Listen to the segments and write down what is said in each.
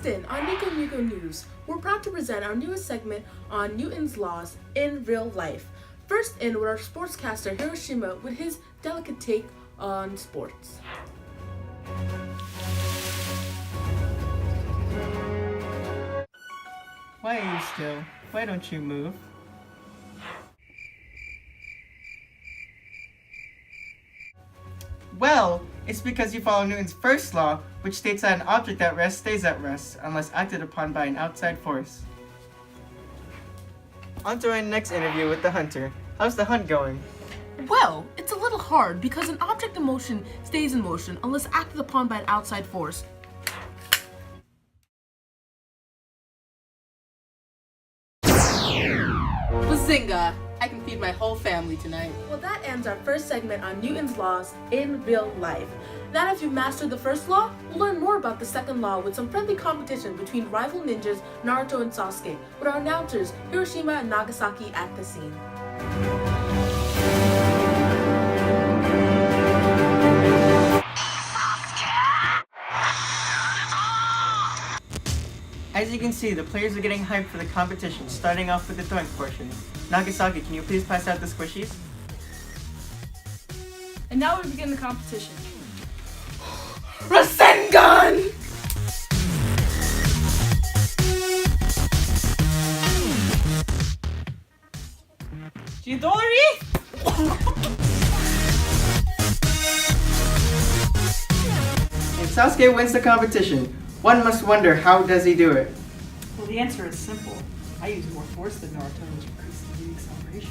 Next in on Nico News, we're proud to present our newest segment on Newton's laws in real life. First in with our sportscaster Hiroshima with his delicate take on sports. Why are you still? Why don't you move? Well, it's because you follow Newton's first law, which states that an object at rest stays at rest unless acted upon by an outside force. On to our next interview with the hunter. How's the hunt going? Well, it's a little hard because an object in motion stays in motion unless acted upon by an outside force. Bazinga! I can feed my whole family tonight. Well, that ends our first segment on Newton's laws in real life. Now that you've mastered the first law, we'll learn more about the second law with some friendly competition between rival ninjas Naruto and Sasuke, with our announcers Hiroshima and Nagasaki at the scene. As you can see, the players are getting hyped for the competition, starting off with the throwing portion. Nagasaki, can you please pass out the squishies? And now we begin the competition. Rasengan! Chidori? If Sasuke wins the competition, one must wonder, how does he do it? Well, the answer is simple. I use more force than Naruto, which increases the acceleration.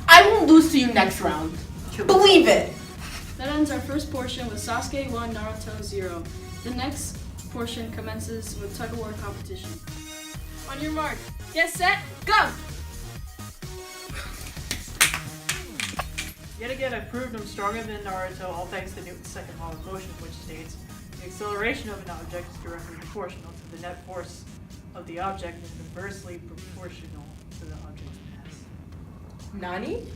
I won't lose to you next round. Believe it! That ends our first portion with Sasuke 1, Naruto 0. The next portion commences with tug-of-war competition. On your mark, get set, go! Yet again, I proved I'm stronger than Naruto, all thanks to Newton's second law of motion, which states the acceleration of an object is directly proportional to the net force of the object and inversely proportional to the object's mass. Nani?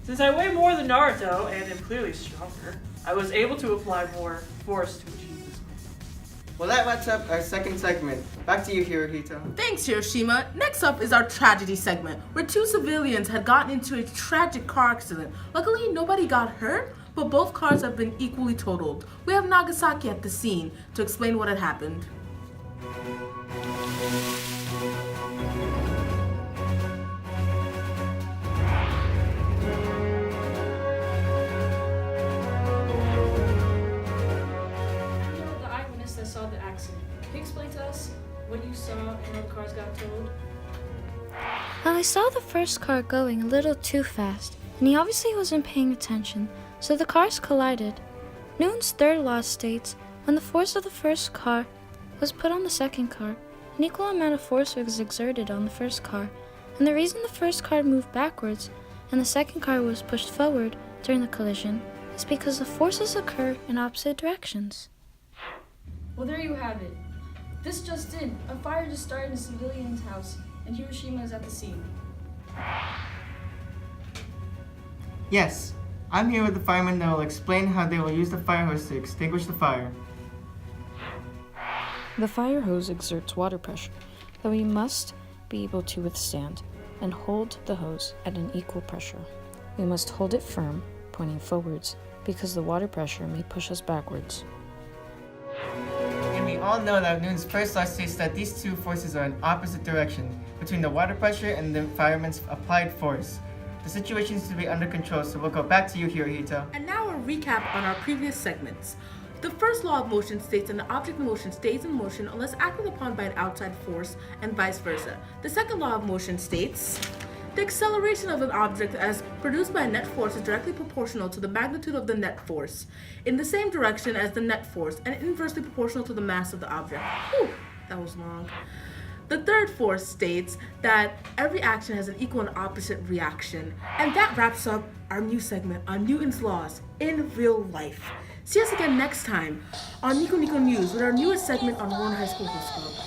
Since I weigh more than Naruto and am clearly stronger, I was able to apply more force to achieve this goal. Well, that wraps up our second segment. Back to you, Hirohito. Thanks, Hiroshima. Next up is our tragedy segment, where two civilians had gotten into a tragic car accident. Luckily, nobody got hurt, but both cars have been equally totaled. We have Nagasaki at the scene to explain what had happened. The eyewitness that saw the accident. Can you explain to us what you saw and how the cars got totaled? Well, I saw the first car going a little too fast, and he obviously wasn't paying attention, so the cars collided. Newton's third law states when the force of the first car was put on the second car, an equal amount of force was exerted on the first car, and the reason the first car moved backwards and the second car was pushed forward during the collision is because the forces occur in opposite directions. Well, there you have it. This just in. A fire just started in a civilian's house, and Hiroshima is at the scene. Yes, I'm here with the firemen that will explain how they will use the fire hose to extinguish the fire. The fire hose exerts water pressure that we must be able to withstand and hold the hose at an equal pressure. We must hold it firm, pointing forwards, because the water pressure may push us backwards. And we all know that Newton's first law states that these two forces are in opposite directions, between the water pressure and the fireman's applied force. The situation is to be under control, so we'll go back to you, Hirohito. And now a recap on our previous segments. The first law of motion states that an object in motion stays in motion unless acted upon by an outside force, and vice versa. The second law of motion states the acceleration of an object as produced by a net force is directly proportional to the magnitude of the net force, in the same direction as the net force, and inversely proportional to the mass of the object. Whew, that was long. The third force states that every action has an equal and opposite reaction. And that wraps up our new segment on Newton's laws in real life. See us again next time on Nico News with our newest segment on Warren High School Host Club.